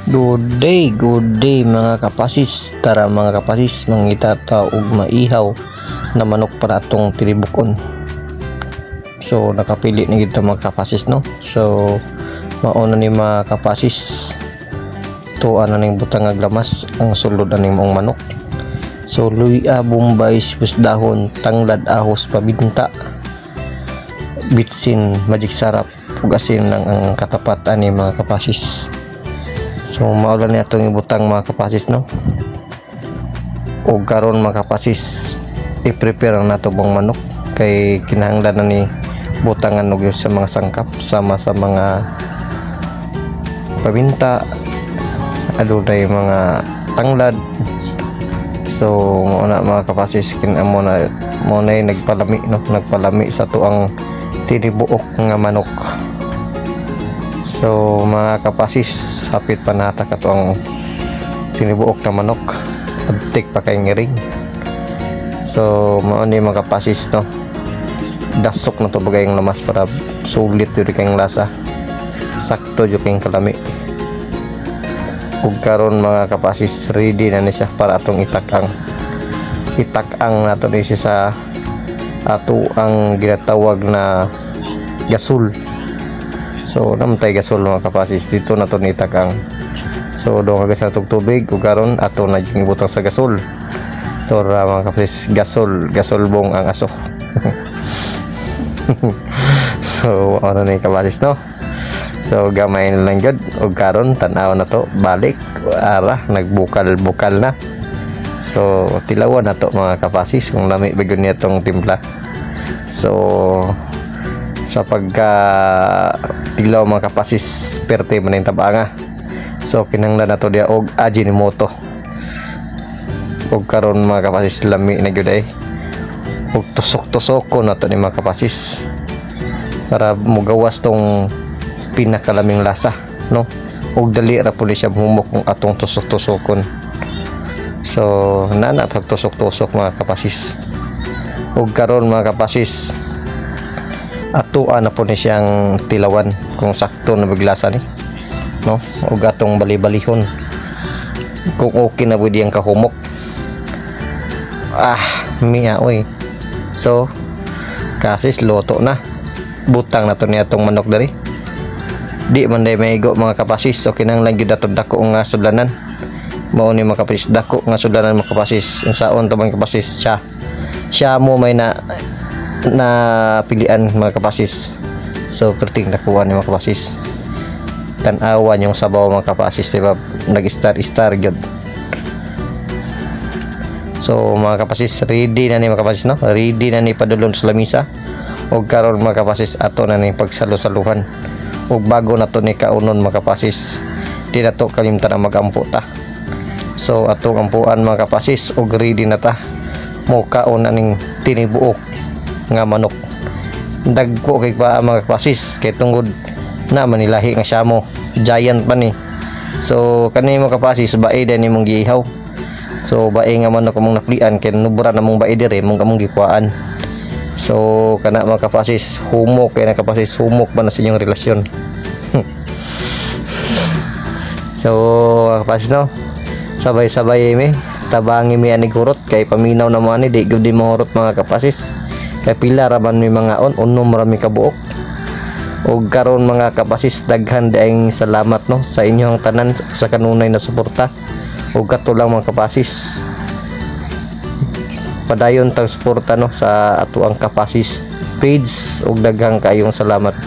Good day mga kapasis. Tara mga kapasis, mangita ta og maihaw na manok para atong tinibukon. So nakapili na kita mga kapasis, no. So mauna ni mga kapasis, tuan na ning butang nga glamas ang sulod aning mong manok. So luya, bombay, sibus dahon, tanglad, ahos, pabinta, bitsin, magic sarap, pugasin lang ang katapat ani mga kapasis. So maulan ni atong ibutang mga kapasis, no. O karon mga kapasis, i-prepare na nato bang manok kay kinahanglan na ni butangan og sa mga sangkap sama sa mga pabinta, adunay mga tanglad. So muna mga kapasis, kinamo na nagpalami, no, nagpalami sa tuang tinibuok nga manok. So mga kapasis, hapit pa nata kato ang tinibuok na manok, abtik pa kay ngiring. So mauni mga kapasis, no, dasok na to bagay yung lamas para sulit yun kayong lasa, sakto yun kayong kalami. Ug karon mga kapasis, ready na ni siya para atong itakang nato ni siya sa ato ang ginatawag na gasol. So namtay gasol mga kapasis, dito na to nitakang. So doon kagas natong tubig ug karon ato na yung ibutang sa gasol. So mga kapasis, gasol bong ang aso. So ano ni kapasis, no. So gamay na lang gud ug karon tan-aw na to balik ara nagbukal na. So tilawan na to mga kapasis kung lami bagyo niya tong timpla. So sa pagka tilaw mga kapasis, perte man yung tabanga. So kinanglan na to dia og Ajinomoto. Og karon mga kapasis, lami na gyud ay og tusok-tusok ko na to ni mga kapasis para mugawas tong pinakalaming lasa, no. Og dali ra puli siya humok kung atong tusok-tusokon. So nana pag tusok-tusok mga kapasis. Og karon mga kapasis, atuan na po ni siyang tilawan kung sakto na biglasa ni, no. Og atong bali-balihon kung okay na pwede ang kahumok. Miya oy. So kasis loto na, butang na to ni atong manok dari. Di man day maigo mga kapasis. So kinahanglan gyud ato dako nga sudlanan. Mao ni mga kapasis, dako nga sudlanan mga kapasis. Unsaon to mga kapasis, siya mo may na pilian mga kapasis. So perting nakuha ni mga kapasis, tan-awan yung sabaw mga kapasis, diba, nag-star gyud. So mga kapasis, ready na ni mga kapasis, no, ready na ni padulon sa lamisa. Og karon mga kapasis, ato na ni pagsalo-saluhan. Og bago na to ni kaunon mga kapasis, di na to kalimtan ang mag-ampo ta. So atong ampuan mga kapasis, og ready na ta mo kaon na ning tinibuok nga manok. Dagko kay pa mga kapasis, kay tungod na manilahi nga siya mo, giant pa ni. So kani mga kapasis, bae din imong giihaw. So bae nga manok among naplian, kay nubra na mong bae dire mong among gikuan. So kana mga kapasis, humok kay na kapasis, humok ba na sa inyong relasyon. So kapasis, no, sabay-sabay mi tabangi mi ani kurot kay paminaw na mo ani, di gyud di mahurot mga kapasis. Kay pila ra man mi mga unom ra mi kabuok. Og karon mga kapasis, daghan daing salamat, no, sa inyong tanan sa kanunay na suporta. Og kato lang mga kapasis, padayon tang suporta, no, sa ato ang kapasis page. Og daghang kayong salamat.